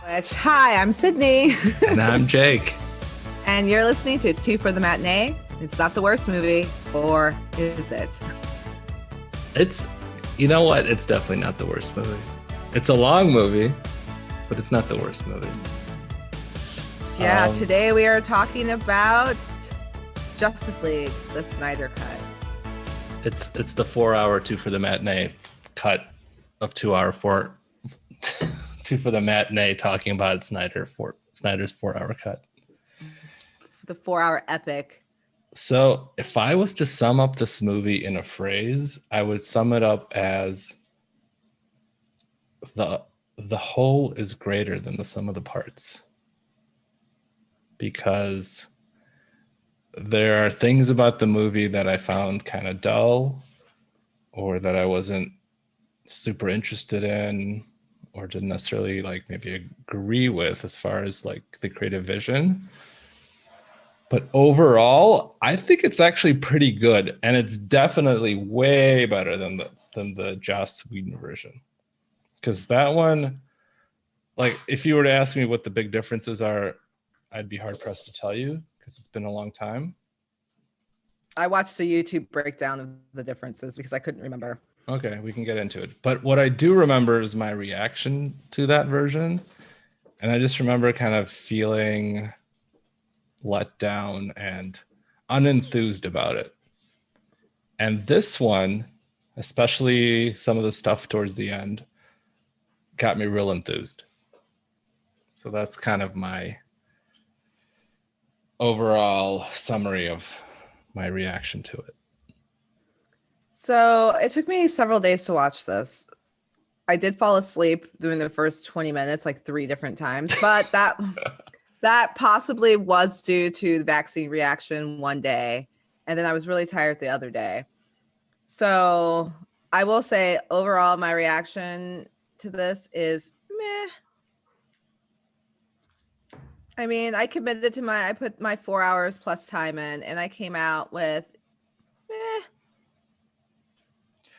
Hi, I'm Sydney. And I'm Jake. And you're listening to Two for the Matinee. It's not the worst movie, or is it? You know what? It's definitely not the worst movie. It's a long movie, but it's not the worst movie. Yeah, today we are talking about Justice League, the Snyder cut. It's the 4-hour Two for the Matinee cut of 2-hour Two for the Matinee talking about Snyder's 4-hour cut. The 4-hour epic. So if I was to sum up this movie in a phrase, I would sum it up as the whole is greater than the sum of the parts. Because there are things about the movie that I found kind of dull, or that I wasn't super interested in, or didn't necessarily maybe agree with as far as the creative vision. But overall, I think it's actually pretty good, and it's definitely way better than the Joss Whedon version. Because that one, if you were to ask me what the big differences are, I'd be hard pressed to tell you because it's been a long time. I watched a YouTube breakdown of the differences because I couldn't remember. Okay, we can get into it. But what I do remember is my reaction to that version. And I just remember kind of feeling let down and unenthused about it. And this one, especially some of the stuff towards the end, got me real enthused. So that's kind of my overall summary of my reaction to it. So it took me several days to watch this. I did fall asleep during the first 20 minutes, 3 different times, but that possibly was due to the vaccine reaction one day. And then I was really tired the other day. So I will say overall, my reaction to this is meh. I mean, I put my 4 hours plus time in, and I came out with meh.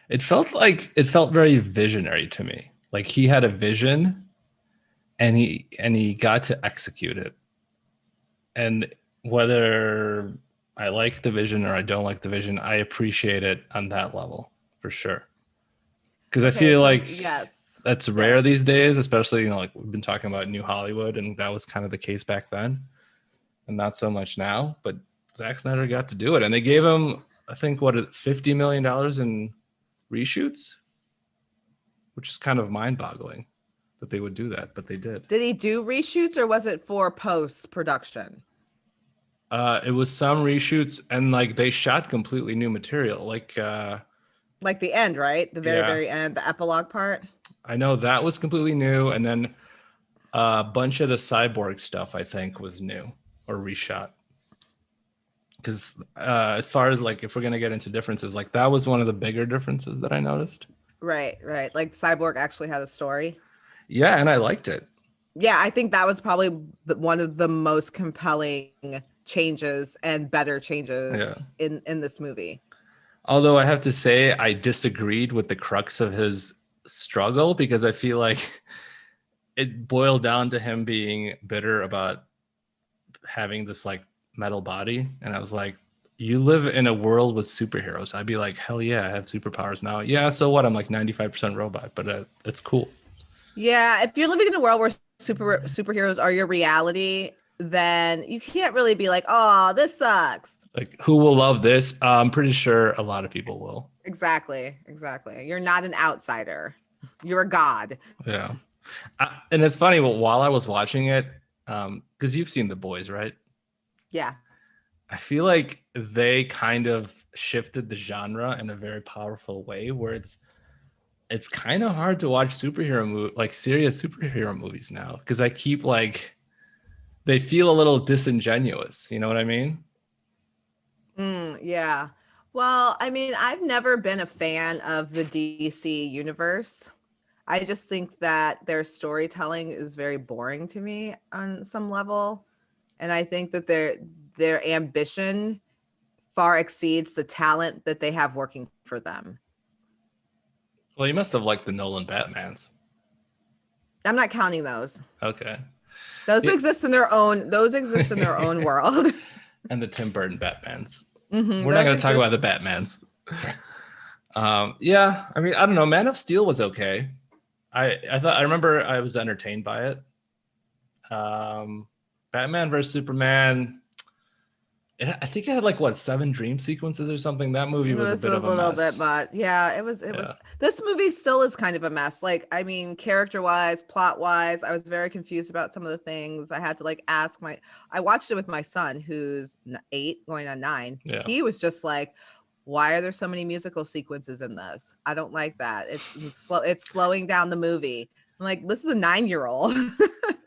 It felt very visionary to me. Like he had a vision and he got to execute it. And whether I like the vision or I don't like the vision, I appreciate it on that level for sure. Because I feel yes, that's rare these days, especially, we've been talking about New Hollywood, and that was kind of the case back then and not so much now. But Zack Snyder got to do it. And they gave him, I think, $50 million in reshoots, which is kind of mind-boggling that they would do that, but they did. Did he do reshoots, or was it for post-production? It was some reshoots, and they shot completely new material, like the end, right? The very end, the epilogue part. I know that was completely new, and then a bunch of the cyborg stuff I think was new or reshot. Because as far as if we're gonna get into differences, that was one of the bigger differences that I noticed. Right. Like Cyborg actually had a story. Yeah, and I liked it. Yeah, I think that was probably one of the most compelling changes and better changes in this movie. Although I have to say I disagreed with the crux of his struggle, because I feel like it boiled down to him being bitter about having this metal body, and I was like, you live in a world with superheroes. I'd be like, hell yeah, I have superpowers now. Yeah, so what? I'm 95% robot, but it's cool. Yeah, if you're living in a world where superheroes are your reality, then you can't really be like, oh, this sucks. Who will love this? I'm pretty sure a lot of people will. Exactly. You're not an outsider. You're a god. Yeah. And it's funny, but while I was watching it, because you've seen The Boys, right? Yeah. I feel like they kind of shifted the genre in a very powerful way, where it's kind of hard to watch serious superhero movies now, because I keep they feel a little disingenuous. You know what I mean? Yeah. Well, I mean, I've never been a fan of the DC universe. I just think that their storytelling is very boring to me on some level. And I think that their ambition far exceeds the talent that they have working for them. Well, you must have liked the Nolan Batmans. I'm not counting those. Okay. Those Yeah. exist in their own. Those exist in their own world. And the Tim Burton Batmans. Mm-hmm, We're not going to talk about the Batmans. Yeah, I mean, I don't know. Man of Steel was okay. I remember I was entertained by it. Batman versus Superman. I think it had like what 7 dream sequences or something. That movie was a bit of a little mess. bit, but yeah, it was. This movie still is kind of a mess. Like, I mean, character wise, plot wise, I was very confused about some of the things. I had to like ask I watched it with my son, who's 8, going on 9. Yeah. He was just like, "Why are there so many musical sequences in this? I don't like that. It's slow. It's slowing down the movie." I'm like, "This is a 9-year-old."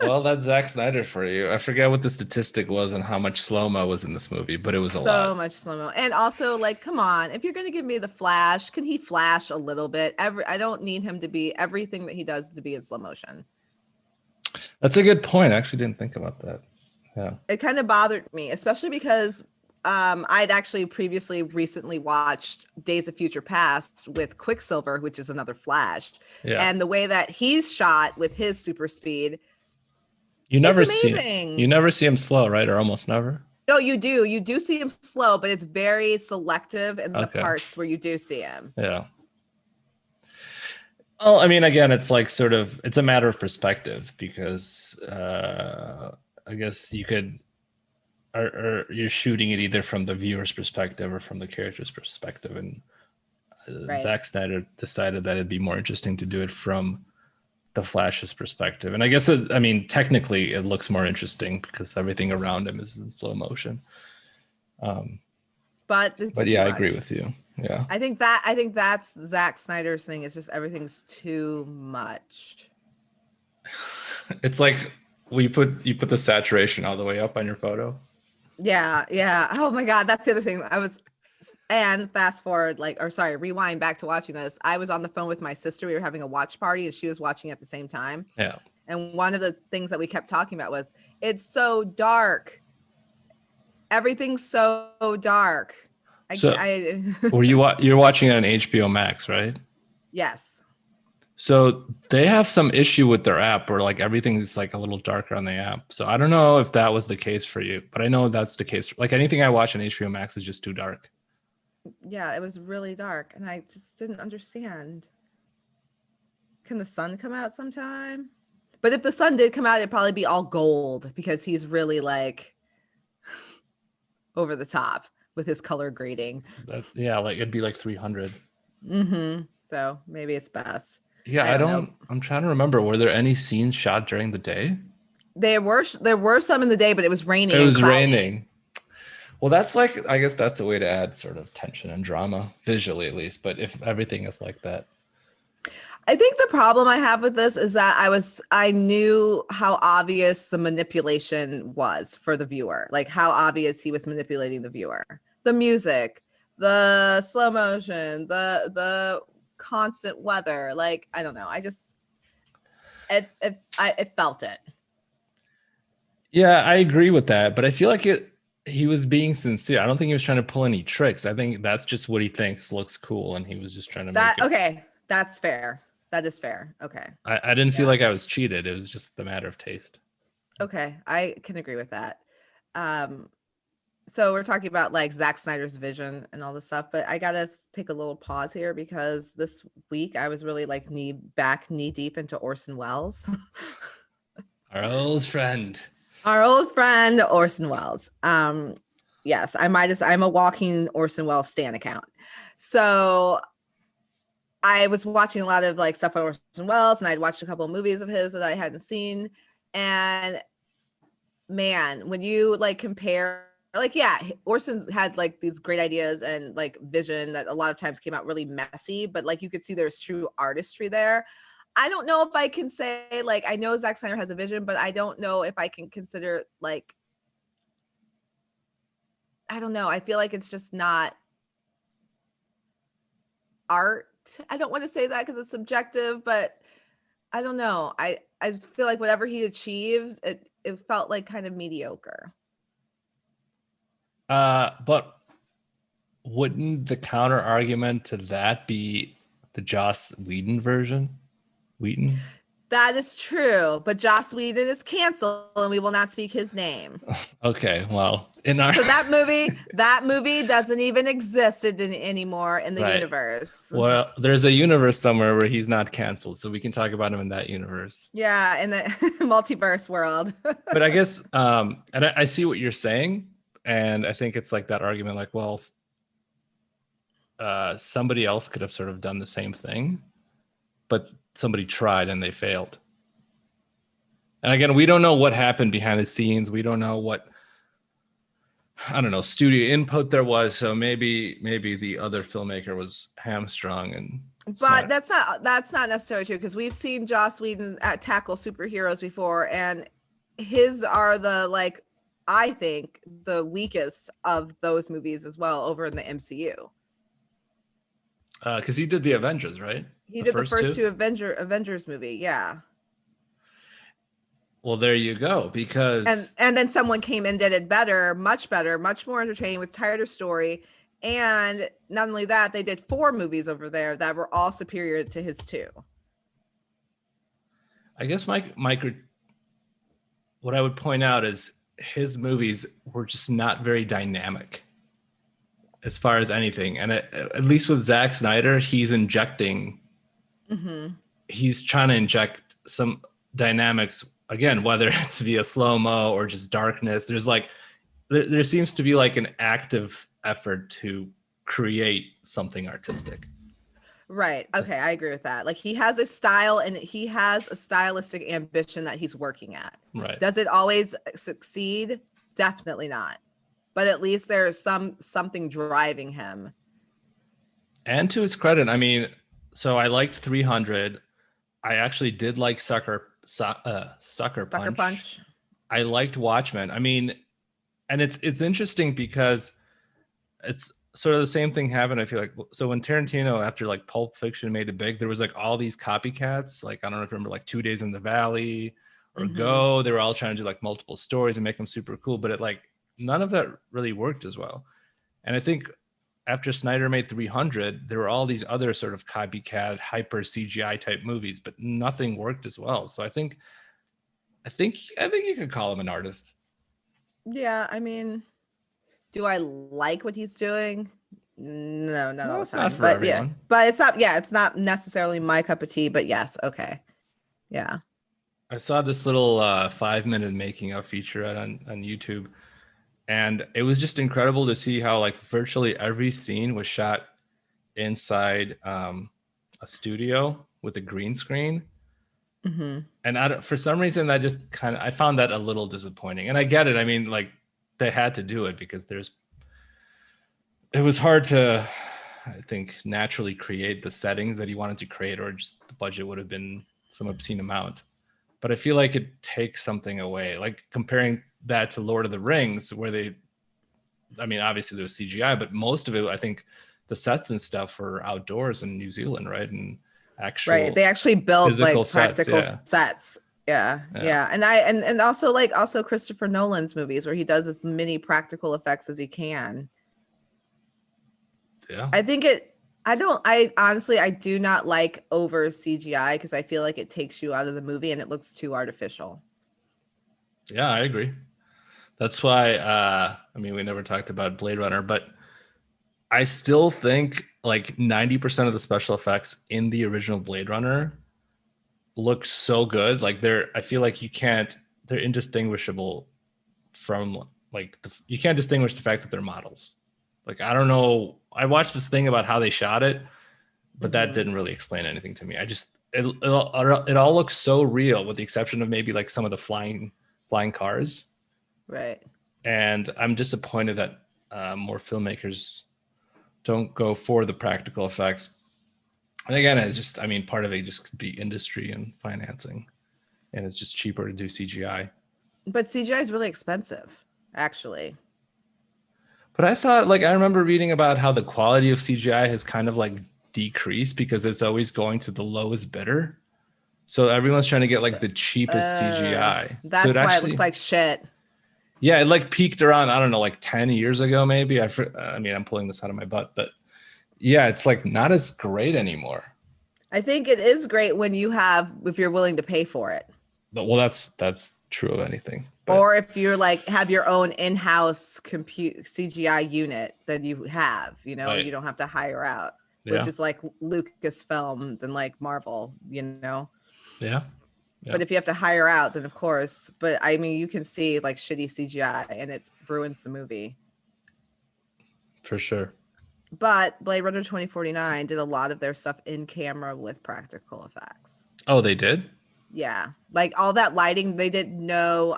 Well, that's Zack Snyder for you. I forget what the statistic was and how much slow-mo was in this movie, but it was a lot. So much slow-mo. And also, like, come on, if you're going to give me the Flash, can he flash a little bit? I don't need him to be everything that he does to be in slow motion. That's a good point. I actually didn't think about that. Yeah. It kind of bothered me, especially because I'd actually recently watched Days of Future Past with Quicksilver, which is another Flash. Yeah. And the way that he's shot with his super speed, you never it's amazing. You never see him slow, right? Or almost never. No, you do. You do see him slow, but it's very selective in the parts where you do see him. Yeah. Well, I mean, again, it's like sort of, it's a matter of perspective because I guess you could, or you're shooting it either from the viewer's perspective or from the character's perspective. And Zack Snyder decided that it'd be more interesting to do it from the Flash's perspective. And I guess, technically it looks more interesting because everything around him is in slow motion. But yeah, I agree with you. Yeah. I think that's Zack Snyder's thing. It's just everything's too much. It's like you put the saturation all the way up on your photo. Yeah. Oh my God. That's the other thing. Rewind back to watching this. I was on the phone with my sister. We were having a watch party and she was watching at the same time. Yeah. And one of the things that we kept talking about was, it's so dark. Everything's so dark. You're watching it on HBO Max, right? Yes. So they have some issue with their app where like everything's like a little darker on the app. So I don't know if that was the case for you, but I know that's the case. Like anything I watch on HBO Max is just too dark. Yeah, it was really dark and I just didn't understand. Can the sun come out sometime? But if the sun did come out, it'd probably be all gold because he's really like over the top with his color grading. Like it'd be like 300. Mm-hmm. So maybe it's best. Yeah, I'm trying to remember. Were there any scenes shot during the day? There were some in the day, but it was raining. It was raining. Well, that's like, I guess that's a way to add sort of tension and drama, visually at least. But if everything is like that. I think the problem I have with this is that I knew how obvious the manipulation was for the viewer, like how obvious he was manipulating the viewer. The music, the slow motion, the constant weather. Like, I don't know. I felt it. Yeah, I agree with that. But I feel like he was being sincere. I don't think he was trying to pull any tricks. I think that's just what he thinks looks cool. And he was just trying to make it. Okay, that's fair. That is fair. Okay. I didn't feel like I was cheated. It was just a matter of taste. Okay, I can agree with that. So we're talking about like Zack Snyder's vision and all this stuff, but I gotta take a little pause here because this week I was really like knee deep into Orson Welles. Our old friend Orson Welles. Yes, I'm a walking Orson Welles stan account. So I was watching a lot of like stuff on Orson Welles and I'd watched a couple of movies of his that I hadn't seen. And man, when you like compare, like, yeah, Orson's had like these great ideas and like vision that a lot of times came out really messy, but like you could see there's true artistry there. I don't know if I can say, like, I know Zack Snyder has a vision, but I don't know if I can consider like, I don't know. I feel like it's just not art. I don't want to say that because it's subjective, but I don't know. I feel like whatever he achieves, it felt like kind of mediocre. But wouldn't the counter argument to that be the Joss Whedon version? That is true, but Joss Whedon is canceled, and we will not speak his name. Okay, well, in our So that movie doesn't even exist anymore in the right. universe. Well, there's a universe somewhere where he's not canceled, so we can talk about him in that universe. Yeah, in the multiverse world. But I guess, and I see what you're saying, and I think it's like that argument, like, well, somebody else could have sort of done the same thing, but somebody tried and they failed. And again, we don't know what happened behind the scenes. We don't know what, I don't know, studio input there was. So maybe the other filmmaker was hamstrung, and but that's not necessarily true, because we've seen Joss Whedon tackle superheroes before, and his are the, like, I think the weakest of those movies as well over in the MCU. Because he did the Avengers, right? He did the first two Avengers movie, yeah. Well, there you go. Because and then someone came and did it better, much more entertaining, with tighter story. And not only that, they did 4 movies over there that were all superior to his 2. I guess Mike, what I would point out is his movies were just not very dynamic as far as anything. And at least with Zack Snyder, he's injecting, he's trying to inject some dynamics, again, whether it's via slow-mo or just darkness. There's like, there seems to be like an active effort to create something artistic. Right. Okay. I agree with that. Like, he has a style, and he has a stylistic ambition that he's working at. Right. Does it always succeed? Definitely not. But at least there's something driving him. And to his credit, I mean, so I liked 300. I actually did like Sucker Punch. I liked Watchmen. I mean, and it's interesting because it's sort of the same thing happened, I feel like. So when Tarantino, after like Pulp Fiction made it big, there was like all these copycats. Like, I don't know if you remember, like 2 Days in the Valley or Go. They were all trying to do like multiple stories and make them super cool, but it like none of that really worked as well. And I think after Snyder made 300, there were all these other sort of copycat, hyper CGI type movies, but nothing worked as well. So I think you could call him an artist. Yeah, I mean, do I like what he's doing? No, not all the time. But everyone. Yeah, but it's not necessarily my cup of tea. But yes, okay, yeah. I saw this little 5-minute making of feature on YouTube, and it was just incredible to see how like virtually every scene was shot inside a studio with a green screen. And for some reason, that just I found that a little disappointing. And I get it. I mean, like, they had to do it because it was hard to, I think, naturally create the settings that he wanted to create, or just the budget would have been some obscene amount. But I feel like it takes something away. Like, comparing that to Lord of the Rings, where I mean, obviously there was CGI, but most of it, I think the sets and stuff were outdoors in New Zealand, right? And they actually built like practical sets. Yeah. And also Christopher Nolan's movies, where he does as many practical effects as he can. Yeah. I honestly do not like over CGI, because I feel like it takes you out of the movie and it looks too artificial. Yeah, I agree. That's why, I mean, we never talked about Blade Runner, but I still think like 90% of the special effects in the original Blade Runner look so good. Like, I feel like they're indistinguishable from like, you can't distinguish the fact that they're models. Like, I don't know. I watched this thing about how they shot it, but that didn't really explain anything to me. It all looks so real, with the exception of maybe like some of the flying cars. Right. And I'm disappointed that more filmmakers don't go for the practical effects. And again, it's just, I mean, part of it just could be industry and financing, and it's just cheaper to do CGI. But CGI is really expensive, actually. But I thought, like, I remember reading about how the quality of CGI has kind of like decreased because it's always going to the lowest bidder. So everyone's trying to get like the cheapest CGI. That's why it looks like shit. Yeah, it like peaked around, I don't know, like 10 years ago, maybe. I mean, I'm pulling this out of my butt, but yeah, it's like not as great anymore. I think it is great when if you're willing to pay for it. Well, that's true of anything. But Or if you're like have your own in-house compute CGI unit that you have, you Right. don't have to hire out, yeah, which is like Lucasfilms and like Marvel, yeah. But if you have to hire out, then of course. But I mean, you can see like shitty CGI and it ruins the movie. For sure. But Blade Runner 2049 did a lot of their stuff in camera with practical effects. Oh, they did? Yeah. Like all that lighting, they didn't know.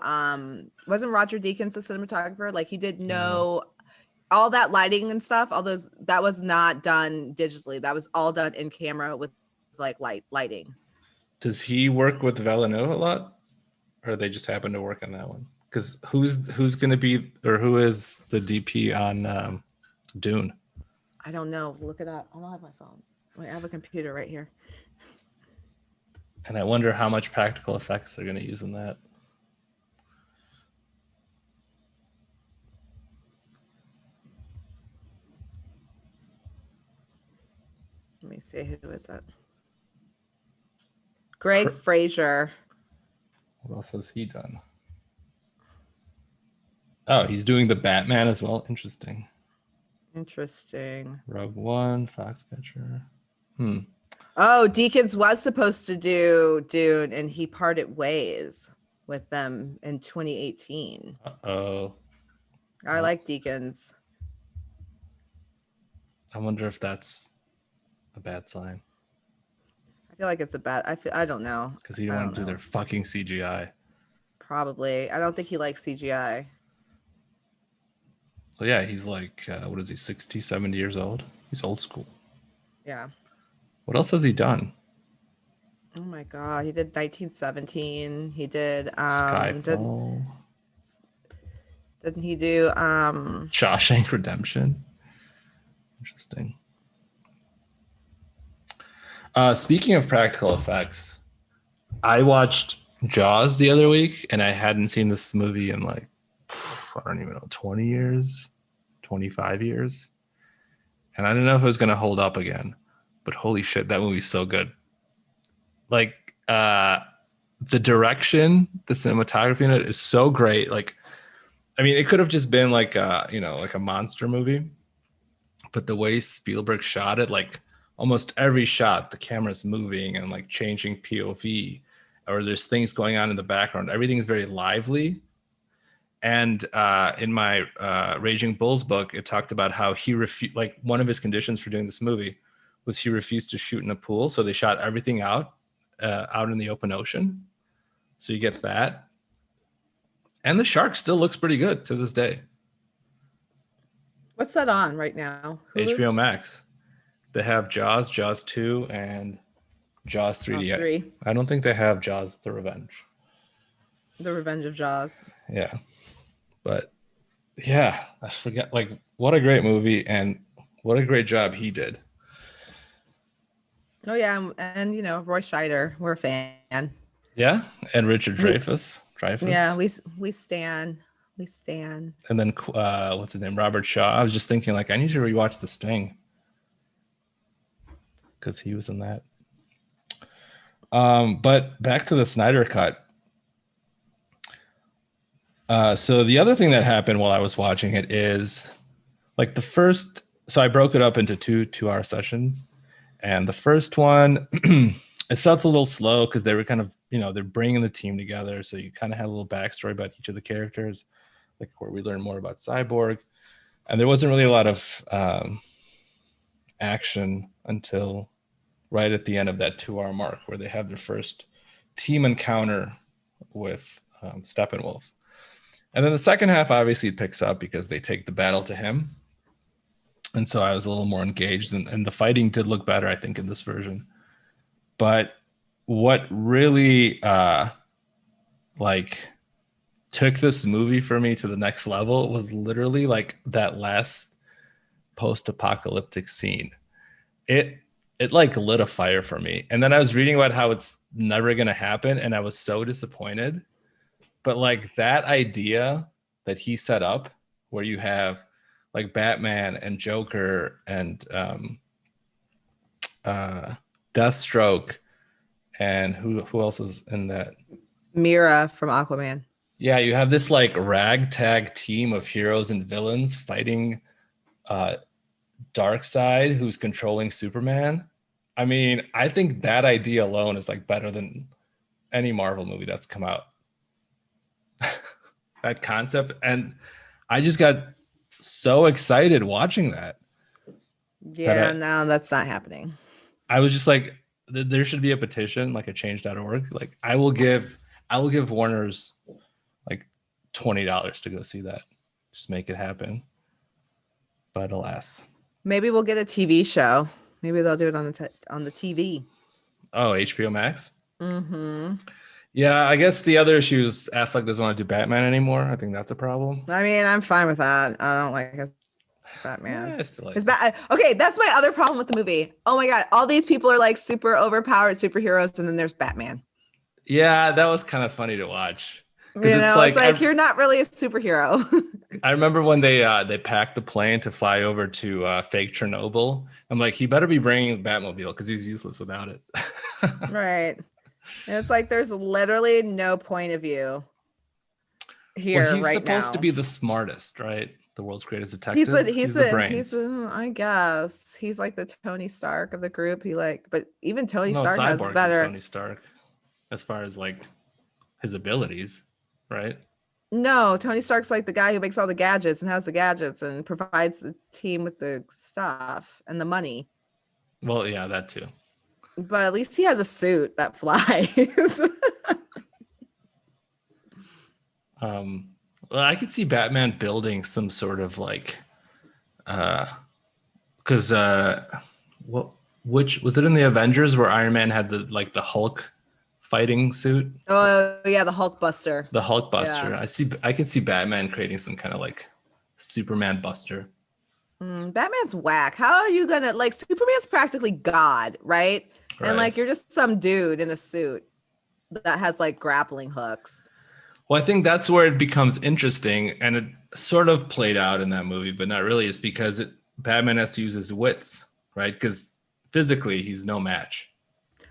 Wasn't Roger Deakins the cinematographer? Like he didn't know all that lighting and stuff, that was not done digitally. That was all done in camera with like lighting. Does he work with Villeneuve a lot? Or they just happen to work on that one? Because who's going to be, or who is the DP on Dune? I don't know. Look it up. I don't have my phone. Wait, I have a computer right here. And I wonder how much practical effects they're going to use in that. Let me see, who is that? Greg Fraser. What else has he done? Oh, he's doing the Batman as well. Interesting. Rogue One, Foxcatcher. Oh, Deacons was supposed to do Dune, and he parted ways with them in 2018. Uh-oh. I like Deacons. I wonder if that's a bad sign. I feel like it's a bad. I don't know. Because he didn't want to do their fucking CGI. Probably. I don't think he likes CGI. So yeah, he's like, what is he, 60, 70 years old? He's old school. Yeah. What else has he done? Oh my God. He did 1917. He did Skyfall. Didn't he do Shawshank Redemption? Interesting. Speaking of practical effects, I watched Jaws the other week, and I hadn't seen this movie in like, I don't even know, 20 years, 25 years. And I didn't know if it was going to hold up again, but holy shit, that movie's so good. Like, the direction, the cinematography in it is so great. Like, I mean, it could have just been like like a monster movie, but the way Spielberg shot it, like almost every shot, the camera's moving and like changing POV, or there's things going on in the background. Everything is very lively. And in my Raging Bulls book, it talked about how he refused, like one of his conditions for doing this movie was he refused to shoot in a pool. So they shot everything out in the open ocean. So you get that. And the shark still looks pretty good to this day. What's that on right now? Hulu? HBO Max. They have Jaws, Jaws 2, and Jaws 3D. Jaws 3. I don't think they have Jaws The Revenge. The Revenge of Jaws. Yeah. But yeah, I forget, like, what a great movie and what a great job he did. Oh yeah, and Roy Scheider, we're a fan. Yeah, and Richard Dreyfuss. Yeah, we stan. And then what's his name? Robert Shaw. I was just thinking, like, I need to rewatch The Sting because he was in that. But back to the Snyder Cut. So the other thing that happened while I was watching it is, like, so I broke it up into two 2-hour sessions, and the first one, it felt a little slow because they were kind of, they're bringing the team together, so you kind of had a little backstory about each of the characters, like where we learn more about Cyborg, and there wasn't really a lot of action until right at the end of that 2-hour mark, where they have their first team encounter with Steppenwolf. And then the second half obviously picks up because they take the battle to him. And so I was a little more engaged, and the fighting did look better, I think, in this version. But what really took this movie for me to the next level was literally like that last post-apocalyptic scene. It like lit a fire for me. And then I was reading about how it's never going to happen, and I was so disappointed. But like that idea that he set up, where you have like Batman and Joker and Deathstroke, and who else is in that? Mira from Aquaman. Yeah, you have this like ragtag team of heroes and villains fighting Darkseid, who's controlling Superman. I mean, I think that idea alone is like better than any Marvel movie that's come out. That concept, and I just got so excited watching that. Yeah, no, that's not happening. I was just like, there should be a petition, like a change.org. Like I will give Warner's like $20 to go see that. Just make it happen. But alas. Maybe we'll get a TV show. Maybe they'll do it on the TV. Oh, HBO Max? Mm-hmm. Yeah, I guess the other issue is Affleck doesn't want to do Batman anymore. I think that's a problem. I mean, I'm fine with that. I don't like his Batman. Yeah, okay, that's my other problem with the movie. Oh my god, all these people are like super overpowered superheroes, and then there's Batman. Yeah, that was kind of funny to watch. It's like you're not really a superhero. I remember when they packed the plane to fly over to fake Chernobyl. I'm like, he better be bringing the Batmobile because he's useless without it. Right. And it's like there's literally no point of view here. Well, he's right supposed now. to be the smartest, right? The world's greatest detective. He's the brains. I guess he's like the Tony Stark of the group. But even Tony Stark has Cyborg's better. Tony Stark, as far as like his abilities, right? No, Tony Stark's like the guy who makes all the gadgets and has the gadgets and provides the team with the stuff and the money. Well, yeah, that too. But at least he has a suit that flies. Well, I could see Batman building some sort of like, because which was it in the Avengers where Iron Man had the Hulk fighting suit? Oh yeah, the Hulk Buster. The Hulk Buster. Yeah. I could see Batman creating some kind of like Superman Buster. Batman's whack. How are you gonna like? Superman's practically God, right? And like you're just some dude in a suit that has like grappling hooks. Well, I think that's where it becomes interesting, and it sort of played out in that movie, but not really. It's because Batman has to use his wits, right? Because physically, he's no match.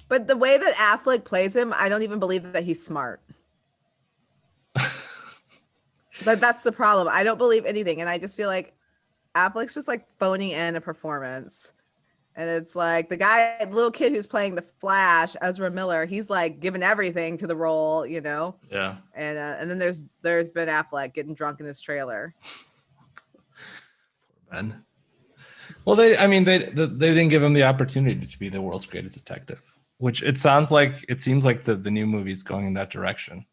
But the way that Affleck plays him, I don't even believe that he's smart. But that's the problem. I don't believe anything, and I just feel like Affleck's just like phoning in a performance. And it's like the little kid who's playing the Flash, Ezra Miller, he's like giving everything to the role, you know? Yeah. And then there's Ben Affleck getting drunk in his trailer. Poor Ben. Well, they didn't give him the opportunity to be the world's greatest detective, which it seems like the new movie's going in that direction.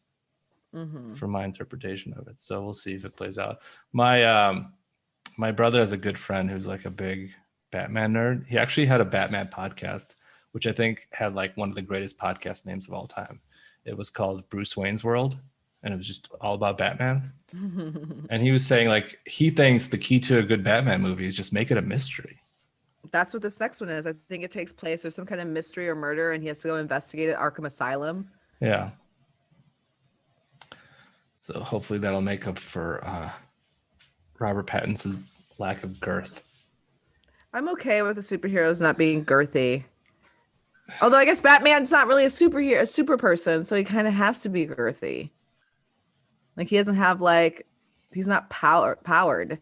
Mm-hmm. From my interpretation of it. So we'll see if it plays out. My brother has a good friend who's like a big Batman nerd. He actually had a Batman podcast, which I think had like one of the greatest podcast names of all time. It was called Bruce Wayne's World, and it was just all about Batman. And he was saying like he thinks the key to a good Batman movie is just make it a mystery. That's what this next one is. I think it takes place. There's some kind of mystery or murder, and he has to go investigate at Arkham Asylum. Yeah. So hopefully that'll make up for Robert Pattinson's lack of girth. I'm okay with the superheroes not being girthy. Although I guess Batman's not really a super person, so he kind of has to be girthy. Like he doesn't have he's not powered.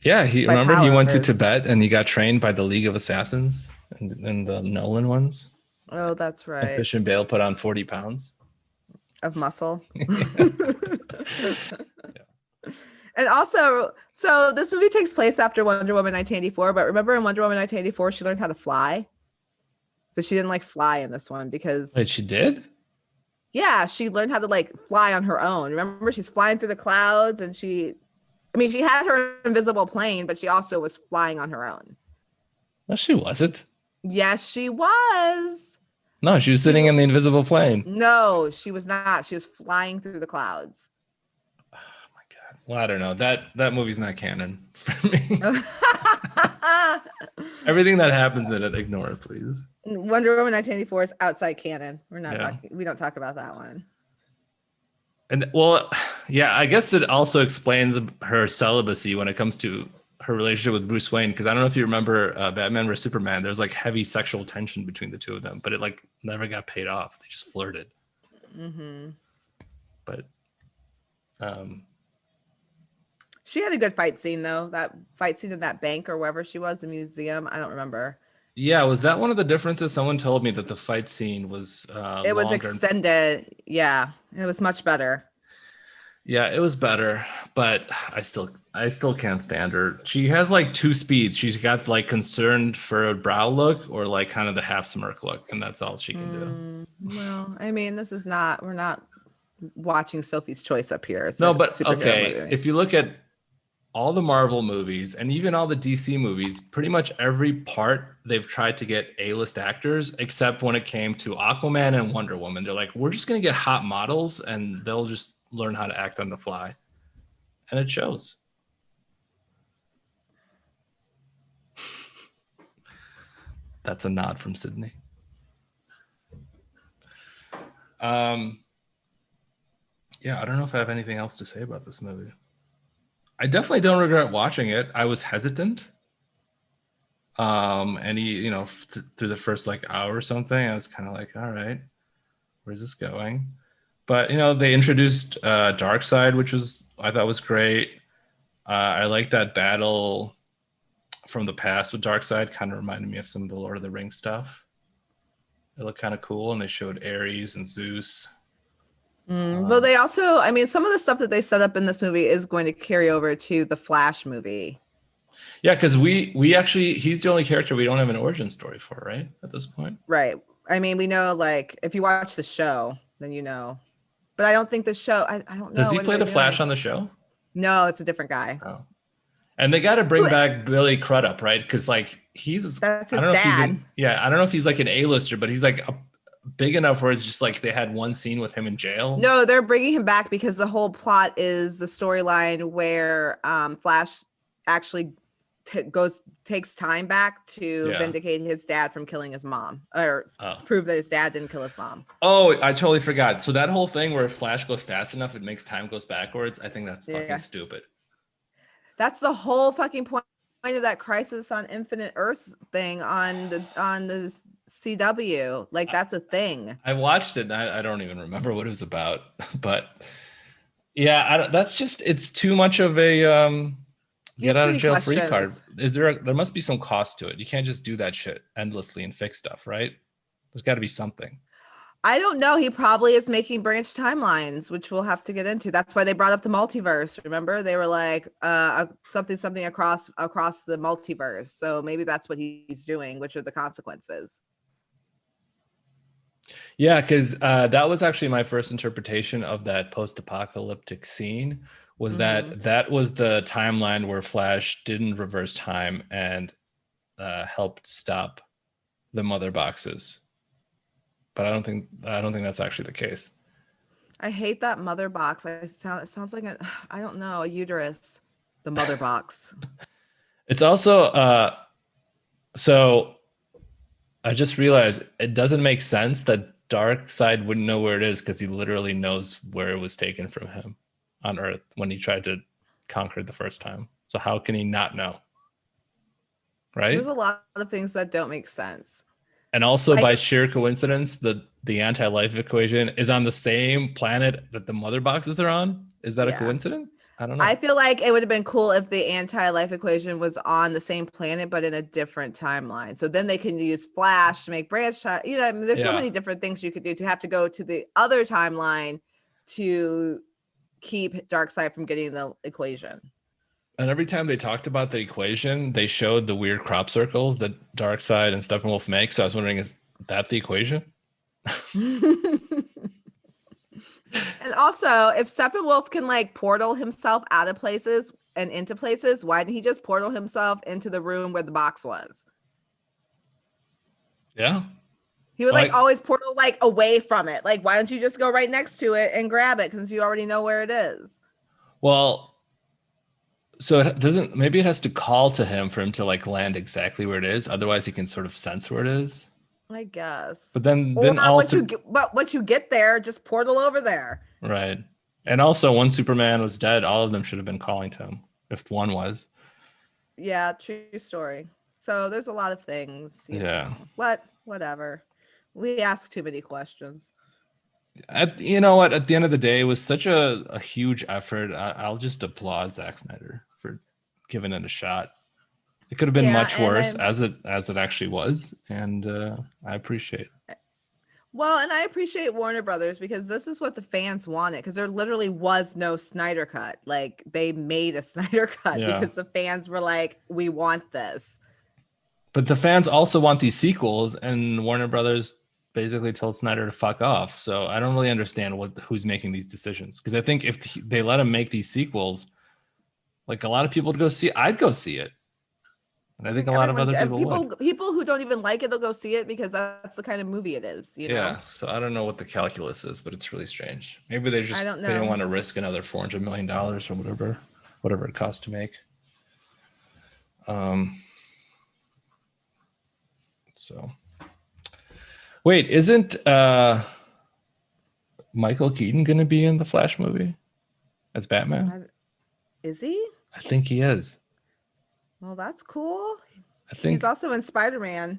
Yeah, he went to Tibet and he got trained by the League of Assassins and the Nolan ones. Oh, that's right. And Christian Bale put on 40 pounds of muscle. And also, so this movie takes place after Wonder Woman 1984, but remember in Wonder Woman 1984, she learned how to fly? But she didn't fly in this one because... Wait, she did? Yeah, she learned how to fly on her own. Remember, she's flying through the clouds and she had her invisible plane, but she also was flying on her own. No, she wasn't. Yes, she was. No, she was sitting in the invisible plane. No, she was not. She was flying through the clouds. Well, I don't know. That movie's not canon for me. Everything that happens in it, ignore it, please. Wonder Woman 1984 is outside canon. We're not talking. We don't talk about that one. And well, yeah, I guess it also explains her celibacy when it comes to her relationship with Bruce Wayne, because I don't know if you remember Batman vs Superman. There's like heavy sexual tension between the two of them, but it like never got paid off. They just flirted. Mm-hmm. But she had a good fight scene though. That fight scene in that bank or wherever she was, the museum. I don't remember. yeah, was that one of the differences? Someone told me that the fight scene was It was longer. extended. Yeah, it was much better. Yeah, it was better, but I still can't stand her. She has like two speeds. She's got like concerned for a brow look or like kind of the half smirk look, and that's all she can do. Well, I mean, we're not watching Sophie's Choice up here. It's No, a but superhero okay, movie. if you look at all the Marvel movies and even all the DC movies, pretty much every part they've tried to get A-list actors, except when it came to Aquaman and Wonder Woman. They're like, we're just gonna get hot models and they'll just learn how to act on the fly. And it shows. That's a nod from Sydney. Yeah, I don't know if I have anything else to say about this movie. I definitely don't regret watching it. I was hesitant. And through the first like hour or something, I was kind of like, all right, where's this going? But they introduced Darkseid, which I thought was great. I like that battle from the past with Darkseid. Kind of reminded me of some of the Lord of the Rings stuff. It looked kind of cool, and they showed Ares and Zeus. Well, they also, I mean, some of the stuff that they set up in this movie is going to carry over to the Flash movie. Yeah, because we actually, he's the only character we don't have an origin story for, right? At this point. Right. I mean, we know, like, if you watch the show, then you know. But I don't think the show, I don't know. Does he play the Flash on the show? No, it's a different guy. Oh. And they got to bring back Billy Crudup, right? Because, like, that's his dad. I don't know if he's like an A-lister, but he's like big enough where it's just like they had one scene with him in jail. No, they're bringing him back because the whole plot is the storyline where Flash actually takes time back to vindicate his dad from killing his mom, or prove that his dad didn't kill his mom. Oh, I totally forgot. So that whole thing where Flash goes fast enough, it makes time goes backwards. I think that's fucking stupid. That's the whole fucking point of that Crisis on Infinite Earths thing on the CW. Like, that's a thing. I watched it and I don't even remember what it was about, but yeah, that's just, it's too much of a get out of jail free card. There must be some cost to it. You can't just do that shit endlessly and fix stuff, right? There's got to be something. I don't know. He probably is making branch timelines, which we'll have to get into. That's why they brought up the multiverse. Remember, they were like something across the multiverse. So maybe that's what he's doing, which are the consequences. Yeah, because that was actually my first interpretation of that post-apocalyptic scene. Was that was the timeline where Flash didn't reverse time and helped stop the mother boxes. But I don't think that's actually the case. I hate that mother box. It sounds like I don't know, a uterus. The mother box. It's also so I just realized it doesn't make sense that Darkseid wouldn't know where it is because he literally knows where it was taken from him on Earth when he tried to conquer it the first time. So how can he not know? Right? There's a lot of things that don't make sense. And also, by sheer coincidence, the anti-life equation is on the same planet that the mother boxes are on. Is that a coincidence? I don't know. I feel like it would have been cool if the anti-life equation was on the same planet, but in a different timeline. So then they can use Flash to make branch time. I mean, there's so many different things you could do to have to go to the other timeline to keep Darkseid from getting the equation. And every time they talked about the equation, they showed the weird crop circles that Darkseid and Steppenwolf make. So I was wondering, is that the equation? And also, if Steppenwolf can like portal himself out of places and into places, why didn't he just portal himself into the room where the box was? Yeah. He would always portal like away from it. Like, why don't you just go right next to it and grab it since you already know where it is? Well, so it doesn't, maybe it has to call to him for him to like land exactly where it is. Otherwise he can sort of sense where it is. I guess. But then once you get there, just portal over there. Right. And also, when Superman was dead, all of them should have been calling to him, if one was. Yeah, true story. So there's a lot of things. Yeah. Whatever. We ask too many questions. You know what? At the end of the day, it was such a huge effort. I'll just applaud Zack Snyder for giving it a shot. It could have been much worse as it actually was, and I appreciate it. Well, and I appreciate Warner Brothers because this is what the fans wanted, because there literally was no Snyder cut. Like, they made a Snyder cut because the fans were like, we want this. But the fans also want these sequels, and Warner Brothers basically told Snyder to fuck off. So I don't really understand who's making these decisions, because I think if they let him make these sequels, like, a lot of people would go see it. I'd go see it. And I think a lot of other people who don't even like it will go see it because that's the kind of movie it is. You know? Yeah. So I don't know what the calculus is, but it's really strange. Maybe they don't want to risk another $400 million or whatever it costs to make. So wait, isn't Michael Keaton going to be in the Flash movie as Batman? Is he? I think he is. Well, that's cool. I think he's also in Spider-Man.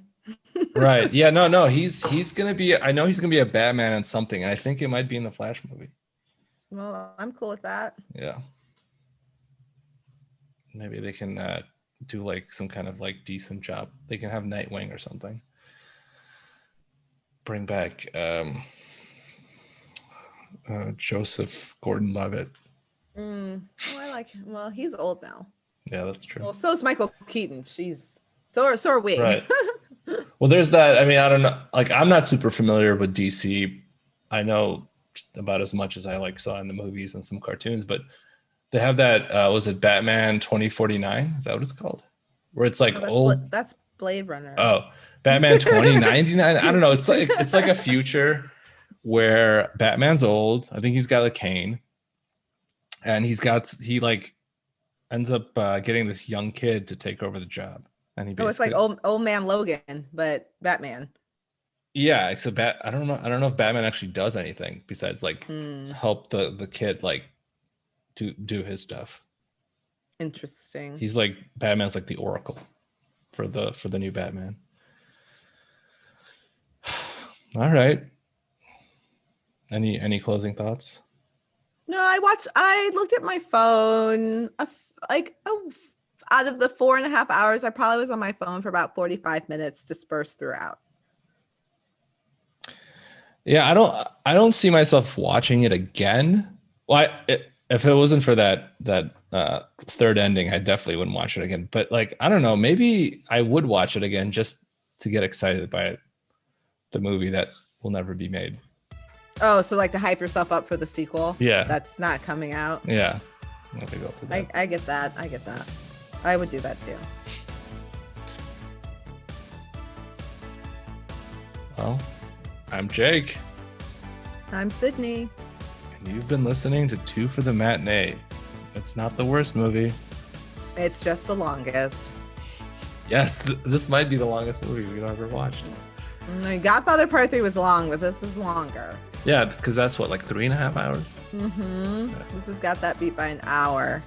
Right. Yeah, no. He's going to be, I know he's going to be a Batman in something. And I think it might be in the Flash movie. Well, I'm cool with that. Yeah. Maybe they can do like some kind of like decent job. They can have Nightwing or something. Bring back Joseph Gordon-Levitt. Well, I like him. Well, he's old now. Yeah, that's true. Well, so is Michael Keaton. So are we. Right. Well, there's that. I mean, I don't know. Like, I'm not super familiar with DC. I know about as much as I like saw in the movies and some cartoons, but they have that. Was it Batman 2049? Is that what it's called? Where it's like old. That's Blade Runner. Oh, Batman 2099. I don't know. It's like a future where Batman's old. I think he's got a cane, and he like ends up getting this young kid to take over the job. And he it's like old man Logan, but Batman. Yeah, except I don't know if Batman actually does anything besides like help the kid like do his stuff. Interesting. He's like, Batman's like the Oracle for the new Batman. All right. Any closing thoughts? No, I looked at my phone out of the 4.5 hours, I probably was on my phone for about 45 minutes dispersed throughout. Yeah, I don't see myself watching it again. Well, if it wasn't for that third ending, I definitely wouldn't watch it again. But like, I don't know, maybe I would watch it again just to get excited by it. The movie that will never be made. Oh, so like to hype yourself up for the sequel? Yeah. That's not coming out. Yeah. I get that. I would do that too. Well, I'm Jake. I'm Sydney. And you've been listening to Two for the Matinee. It's not the worst movie. It's just the longest. Yes, this might be the longest movie we've ever watched. Godfather Part 3 was long, but this is longer. Yeah, because that's what, like 3.5 hours? Mm-hmm. Yeah. This has got that beat by an hour.